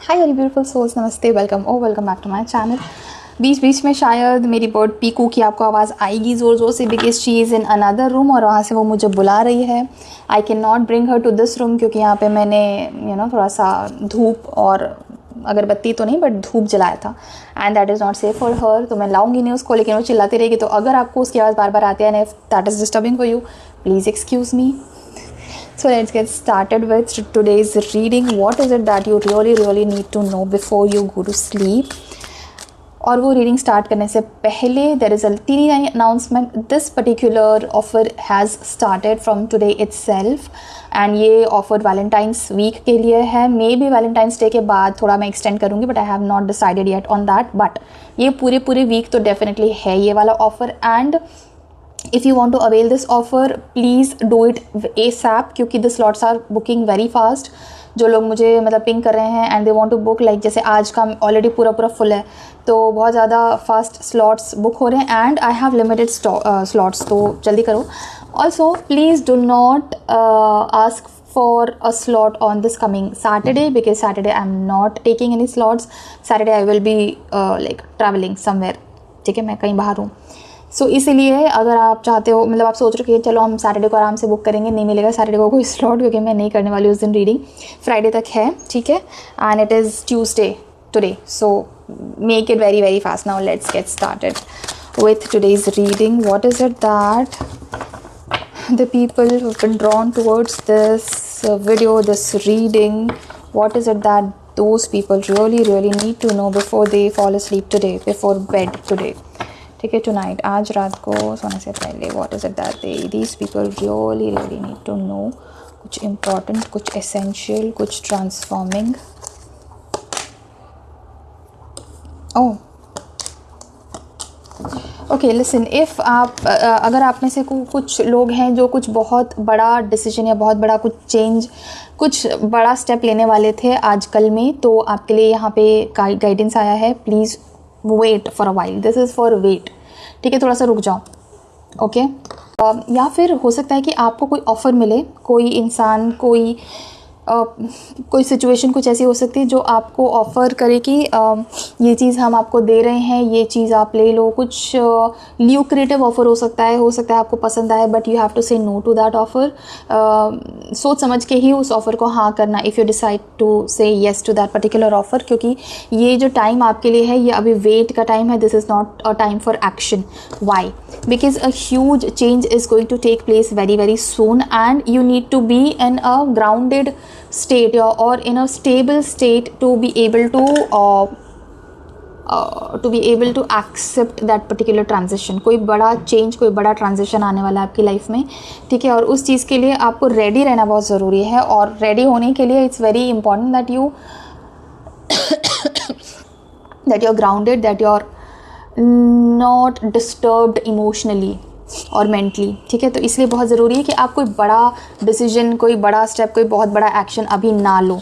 हाय very beautiful souls, नमस्ते, welcome back to my channel. बीच बीच में शायद मेरी बर्ड पीकू की आपको आवाज़ आएगी ज़ोर ज़ोर से, because she is in another room और वहाँ से वो मुझे बुला रही है। I can not bring her to this room क्योंकि यहाँ पे मैंने थोड़ा सा धूप और अगरबत्ती तो नहीं बट धूप जलाया था and that is not safe for her. तो मैं लाऊंगी नहीं उसको, लेकिन वो चिल्लाती रहेगी। तो अगर आपको उसकी आवाज़ बार बार आती है and if that is disturbing for you, please excuse me. So let's get started with today's reading. What is it that you really need to know before you go to sleep? और वो reading start करने से पहले there is a teeny tiny announcement. This particular offer has started from today itself and ये offer Valentine's week के लिए है। May be Valentine's day के बाद थोड़ा मैं एक्सटेंड करूँगी, but I have not decided yet on that. But ये पूरे वीक तो डेफिनेटली है ये वाला offer. And if you want to avail this offer, please do it ASAP क्योंकि the slots are booking very fast। जो लोग मुझे पिंग कर रहे हैं and they want to book, like जैसे आज का ऑलरेडी पूरा फुल है तो बहुत ज़्यादा फास्ट स्लॉट्स बुक हो रहे हैं and I have limited slots, तो जल्दी करो। Also please do not ask for a slot on this coming Saturday because Saturday I'm not taking any slots. Saturday I will be traveling somewhere, ठीक है, मैं कहीं बाहर हूँ। सो इसीलिए अगर आप चाहते हो, आप सोच रहे हो कि चलो हम सैटरडे को आराम से बुक करेंगे, नहीं मिलेगा सैटरडे को कोई स्लॉट क्योंकि मैं नहीं करने वाली उस दिन रीडिंग। फ्राइडे तक है, ठीक है, and it is Tuesday today, so make it very fast. Now let's get started with today's reading. What is it that the people who have been drawn towards this video, this reading, what is it that those people really need to know before they fall asleep today, before bed today, ठीक है, tonight, आज रात को सोने से पहले। What is it that these people really need to know? कुछ important, कुछ एसेंशियल, कुछ transforming. Oh okay, listen, if आप अगर आप में से कुछ लोग हैं जो कुछ बहुत बड़ा डिसीजन या बहुत बड़ा कुछ चेंज, कुछ बड़ा स्टेप लेने वाले थे आजकल में, तो आपके लिए यहाँ पे गाइडेंस आया है। Please wait for a while, this is for wait, ठीक है, थोड़ा सा रुक जाओ, ओके। या फिर हो सकता है कि आपको कोई ऑफ़र मिले, कोई इंसान, कोई सिचुएशन कुछ ऐसी हो सकती है जो आपको ऑफ़र करे कि ये चीज़ हम आपको दे रहे हैं, ये चीज़ आप ले लो। कुछ ल्यूक्रेटिव ऑफ़र हो सकता है आपको पसंद आए, but you have to say no to that offer. सोच समझ के ही उस ऑफ़र को हाँ करना, if you decide to say yes to that particular offer, क्योंकि ये जो टाइम आपके लिए है ये अभी वेट का टाइम है। This is not a time for action. Why? Because a huge change is going to take place very soon and you need to be in a grounded state or in a stable state to be able to accept that particular transition। कोई बड़ा change, कोई बड़ा transition आने वाला है आपकी life में, ठीक है, और उस चीज़ के लिए आपको रेडी रहना बहुत ज़रूरी है। और रेडी होने के लिए it's very important that you are grounded, that you are not disturbed emotionally और मेंटली, ठीक है। तो इसलिए बहुत ज़रूरी है कि आप कोई बड़ा डिसीजन, कोई बड़ा स्टेप, कोई बहुत बड़ा एक्शन अभी ना लो,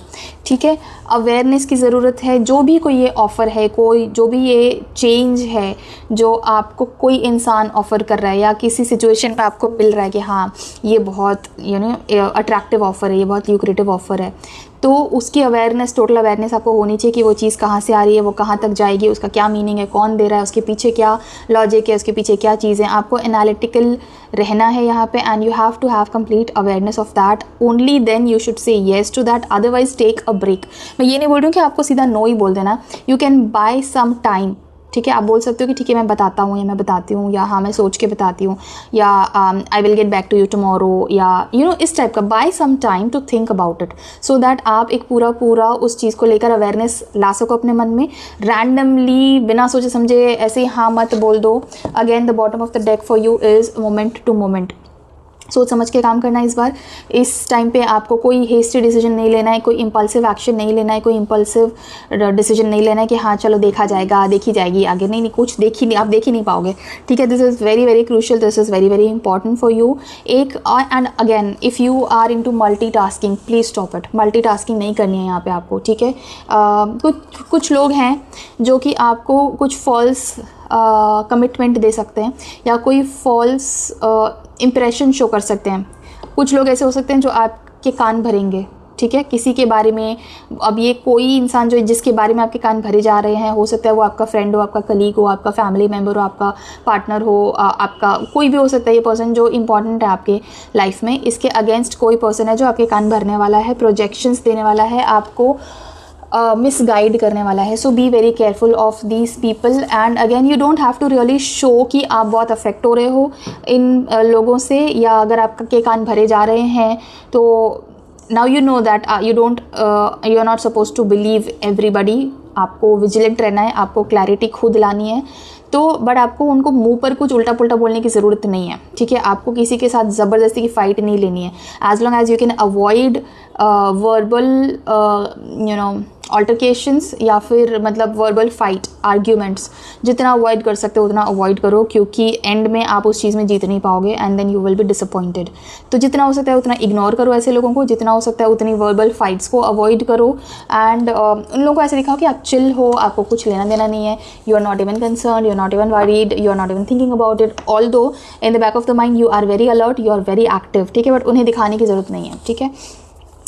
ठीक है। अवेयरनेस की ज़रूरत है। जो भी कोई ये ऑफ़र है, कोई जो भी ये चेंज है जो आपको कोई इंसान ऑफ़र कर रहा है या किसी सिचुएशन पे आपको मिल रहा है कि हाँ ये बहुत अट्रैक्टिव ऑफ़र है, ये बहुत ल्यूक्रेटिव ऑफ़र है, तो उसकी अवेयरनेस, टोटल अवेयरनेस आपको होनी चाहिए कि वो चीज़ कहाँ से आ रही है, वो कहाँ तक जाएगी, उसका क्या मीनिंग है, कौन दे रहा है, उसके पीछे क्या लॉजिक है, उसके पीछे क्या चीज़ें। आपको एनालिटिकल रहना है यहाँ पे and you have to have complete awareness of that. Only then you should say yes to that, otherwise take a break. मैं ये नहीं बोल रही हूँ कि आपको सीधा नो ही बोल देना। You can buy some time, ठीक है, आप बोल सकते हो कि ठीक है मैं बताता हूँ या मैं बताती हूँ या हाँ मैं सोच के बताती हूँ या I will get back to you tomorrow या इस टाइप का। Buy some time to think about it so that आप एक पूरा उस चीज़ को लेकर अवेयरनेस ला सको अपने मन में। रैंडमली बिना सोचे समझे ऐसे ही हाँ मत बोल दो। Again the bottom of the deck for you is moment to moment. सोच समझ के काम करना है इस बार। इस टाइम पे आपको कोई हेस्टी डिसीजन नहीं लेना है, कोई इम्पल्सिव एक्शन नहीं लेना है, कोई इम्पल्सिव डिसीजन नहीं लेना है कि हाँ चलो देखा जाएगा, देखी जाएगी आगे। नहीं, कुछ आप देख ही नहीं पाओगे, ठीक है। This is very crucial, this is very important for you. And again if you are into multitasking, please stop it. Multitasking नहीं करनी है यहाँ पे आपको, ठीक है। कुछ लोग हैं जो कि आपको कुछ फॉल्स कमिटमेंट दे सकते हैं या कोई फॉल्स इम्प्रेशन शो कर सकते हैं। कुछ लोग ऐसे हो सकते हैं जो आपके कान भरेंगे, ठीक है, किसी के बारे में। अब ये कोई इंसान जो जिसके बारे में आपके कान भरे जा रहे हैं, हो सकता है वो आपका फ्रेंड हो, आपका कलीग हो, आपका फैमिली मेम्बर हो, आपका पार्टनर हो, आपका कोई भी हो सकता है ये पर्सन जो इंपॉर्टेंट है आपके लाइफ में। इसके अगेंस्ट कोई पर्सन है जो आपके कान भरने वाला है, प्रोजेक्शंस देने वाला है, आपको मिसगाइड करने वाला है। So be very careful of these people. And again you don't have to really show कि आप बहुत अफेक्ट हो रहे हो इन लोगों से, या अगर आपके कान भरे जा रहे हैं तो now you know that you are not suppose to believe everybody. आपको विजिलेंट रहना है, आपको क्लैरिटी खुद लानी है। तो बट आपको उनको मुंह पर कुछ उल्टा पुल्टा बोलने की ज़रूरत नहीं है, ठीक है। आपको किसी के साथ ज़बरदस्ती की फ़ाइट नहीं लेनी है। As long as you can avoid verbal altercations या फिर मतलब वर्बल फाइट आर्ग्यूमेंट्स, जितना अवॉइड कर सकते हो उतना अवॉइड करो, क्योंकि एंड में आप उस चीज़ में जीत नहीं पाओगे and then you will be disappointed. तो जितना हो सकता है उतना इग्नोर करो ऐसे लोगों को, जितना हो सकता है उतनी वर्बल फाइट्स को अवॉइड करो। एंड उन लोगों को ऐसे दिखाओ कि आप चिल हो, आपको कुछ लेना देना नहीं है, you are not even concern, you are not even worried, you are not even thinking about it, all though in the back of the mind you are very alert, you are very active, ठीक है। But उन्हें दिखाने की ज़रूरत नहीं है, ठीक है।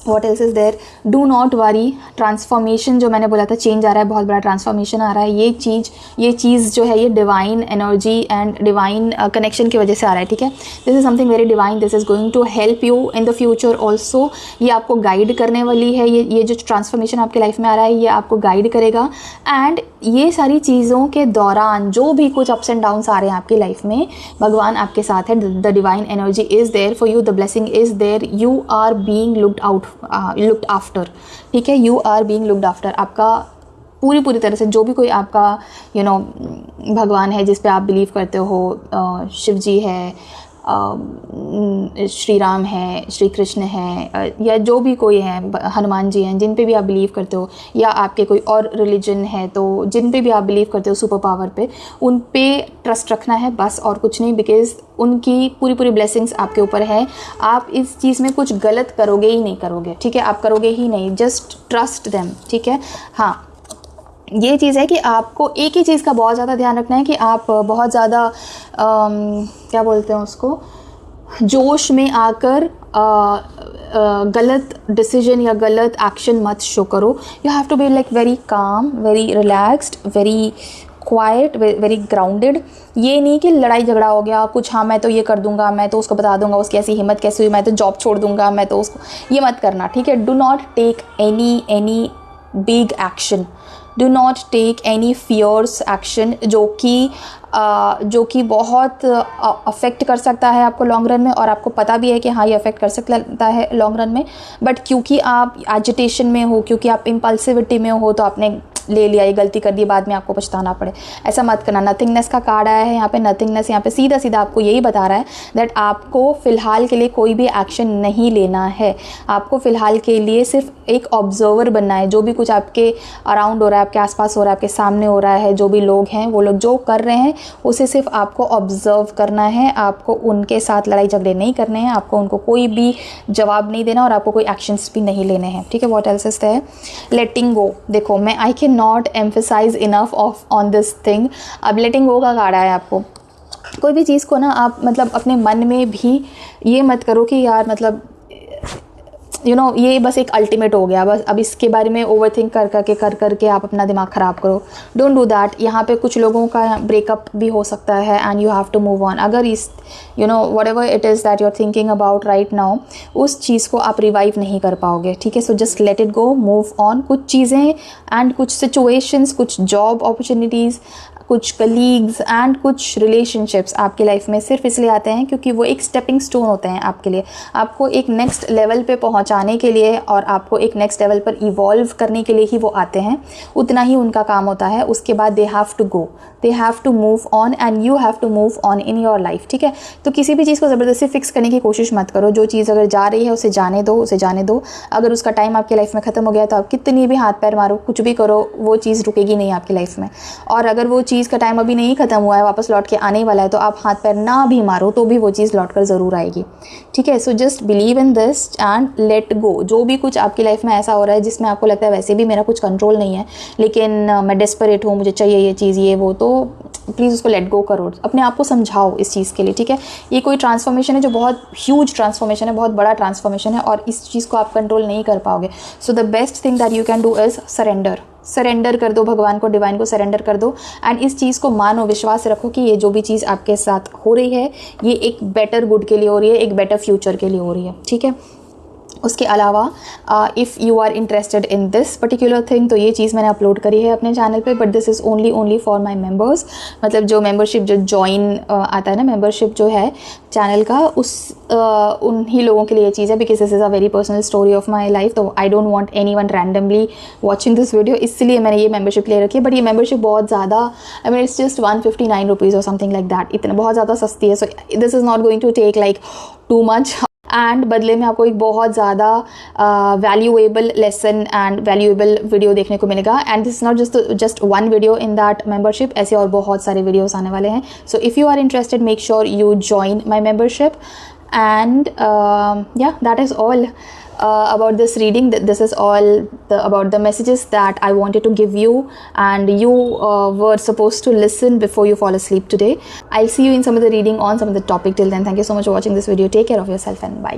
What else is there? Do not worry। Transformation जो मैंने बोला था, चेंज आ रहा है, बहुत बड़ा ट्रांसफॉर्मेशन आ रहा है। ये चीज़ जो है ये divine energy and divine connection की वजह से आ रहा है, ठीक है। This is something very divine, this is going to help you in the future also. ये आपको गाइड करने वाली है, ये जो ट्रांसफॉर्मेशन आपके लाइफ में आ रहा है ये आपको गाइड करेगा। एंड ये सारी चीज़ों के दौरान जो भी कुछ अप्स एंड डाउन्स आ रहे हैं आपकी लाइफ में, भगवान आपके साथ है। The divine energy is there for you, the blessing is there, you are being looked after, ठीक है। You are being looked after. आपका पूरी तरह से जो भी कोई आपका भगवान है जिस पे आप बिलीव करते हो, शिव जी है, श्री राम है, श्री कृष्ण है, या जो भी कोई है, हनुमान जी हैं, जिन पे भी आप बिलीव करते हो, या आपके कोई और रिलीजन है तो जिन पे भी आप बिलीव करते हो सुपर पावर पे, उन पे ट्रस्ट रखना है बस, और कुछ नहीं। बिकॉज उनकी पूरी ब्लेसिंग्स आपके ऊपर है। आप इस चीज़ में कुछ गलत करोगे ही नहीं करोगे, ठीक है। आप करोगे ही नहीं, जस्ट ट्रस्ट देम, ठीक है। हाँ, ये चीज़ है कि आपको एक ही चीज़ का बहुत ज़्यादा ध्यान रखना है कि आप बहुत ज़्यादा क्या बोलते हैं उसको, जोश में आकर गलत डिसीजन या गलत एक्शन मत शो करो। You have to be like very calm, very relaxed, very quiet, very grounded. ये नहीं कि लड़ाई झगड़ा हो गया कुछ, हाँ मैं तो ये कर दूंगा, मैं तो उसको बता दूंगा, उसकी ऐसी हिम्मत कैसे हुई, मैं तो जॉब छोड़ दूंगा, मैं तो उसको, ये मत करना, ठीक है। Do not take any big action, do not take any fierce action जो कि बहुत अफेक्ट कर सकता है आपको लॉन्ग रन में, और आपको पता भी है कि हाँ ये अफेक्ट कर सकता है लॉन्ग रन में। बट क्योंकि आप एजिटेशन में हो, क्योंकि आप इम्पल्सिविटी में हो, तो आपने ले लिया, ये गलती कर दी, बाद में आपको पछताना पड़े, ऐसा मत करना। नथिंगनेस का कार्ड आया है यहाँ पे। नथिंगनेस यहाँ पे सीधा आपको यही बता रहा है दैट आपको फ़िलहाल के लिए कोई भी एक्शन नहीं लेना है। आपको फ़िलहाल के लिए सिर्फ एक ऑब्जर्वर बनना है। जो भी कुछ आपके अराउंड हो रहा है, आपके आसपास हो रहा है, आपके सामने हो रहा है, जो भी लोग हैं वो लोग जो कर रहे हैं उसे सिर्फ आपको ऑब्जर्व करना है। आपको उनके साथ लड़ाई झगड़े नहीं करने हैं, आपको उनको कोई भी जवाब नहीं देना, और आपको कोई एक्शंस भी नहीं लेने हैं, ठीक है। What else is there? Letting go. देखो, मैं I can not emphasize enough on this thing. अब लेटिंग गो का कार्ड आया आपको। कोई भी चीज़ को ना आप मतलब अपने मन में भी ये मत करो कि यार मतलब ये बस एक अल्टीमेट हो गया, बस अब इसके बारे में ओवर थिंक कर करके आप अपना दिमाग ख़राब करो। Don't do that. यहाँ पे कुछ लोगों का ब्रेकअप भी हो सकता है and you have to move on. अगर इस whatever it is that you are thinking about right now, उस चीज़ को आप रिवाइव नहीं कर पाओगे, ठीक है। So just let it go, move on. कुछ चीज़ें एंड कुछ सिचुएशंस, कुछ जॉब अपॉर्चुनिटीज़, कुछ कलीग्स एंड कुछ रिलेशनशिप्स आपकी लाइफ में सिर्फ इसलिए आते हैं क्योंकि वो एक स्टेपिंग स्टोन होते हैं आपके लिए, आपको एक नेक्स्ट लेवल पे पहुंचाने के लिए और आपको एक नेक्स्ट लेवल पर इवॉल्व करने के लिए ही वो आते हैं। उतना ही उनका काम होता है। उसके बाद they have to go, they have to move on and you have to move on in your life, ठीक है। तो किसी भी चीज़ को ज़बरदस्ती फिक्स करने की कोशिश मत करो। जो चीज़ अगर जा रही है उसे जाने दो, उसे जाने दो। अगर उसका टाइम आपकी लाइफ में ख़त्म हो गया तो आप कितनी भी हाथ पैर मारो, कुछ भी करो, वो चीज़ रुकेगी नहीं आपकी लाइफ में। और अगर वो चीज़ का टाइम अभी नहीं ख़त्म हुआ है, वापस लौट के आने वाला है, तो आप हाथ पैर ना भी मारो तो भी वो चीज़ लौट कर ज़रूर आएगी, ठीक है। So just believe in this and let go. जो भी कुछ आपकी लाइफ में ऐसा हो रहा है जिसमें आपको लगता है वैसे भी मेरा कुछ कंट्रोल नहीं है, लेकिन मैं डेस्परेट हूँ, मुझे चाहिए ये चीज़, ये वो, तो प्लीज़ उसको लेट गो करो, अपने आप को समझाओ इस चीज़ के लिए, ठीक है। ये कोई ट्रांसफॉर्मेशन है जो बहुत ह्यूज ट्रांसफॉर्मेशन है, बहुत बड़ा ट्रांसफॉर्मेशन है, और इस चीज़ को आप कंट्रोल नहीं कर पाओगे। So the best thing that you can do is surrender कर दो भगवान को, डिवाइन को सरेंडर कर दो, एंड इस चीज़ को मानो, विश्वास रखो कि ये जो भी चीज़ आपके साथ हो रही है ये एक बेटर गुड के लिए हो रही है, एक बेटर फ्यूचर के लिए हो रही है, ठीक है। उसके अलावा if you are interested in this particular thing, तो ये चीज़ मैंने अपलोड करी है अपने चैनल पे, but this is only for my members. मतलब जो मेंबरशिप जो ज्वाइन आता है ना, मेंबरशिप जो है चैनल का, उन्हीं लोगों के लिए ये चीज़ है, because this is a very personal story of my life. तो I don't want anyone randomly watching this video, इसलिए मैंने ये मेंबरशिप ले रखी है। बट ये मेंबरशिप बहुत ज़्यादा, I mean it's just 159 rupees और समथिंग लाइक दैट, इतना बहुत ज़्यादा सस्ती है। So this is not going to take like too much, and बदले में आपको एक बहुत ज़्यादा valuable lesson and valuable video देखने को मिलेगा। And this is not just one video in that membership, ऐसे और बहुत सारे वीडियोस आने वाले हैं। So if you are interested, make sure you join my membership, and या that is all about this reading. This is all about the messages that I wanted to give you, and you were supposed to listen before you fall asleep today. I'll see you in some of the reading on some of the topic. Till then, thank you so much for watching this video. Take care of yourself and bye.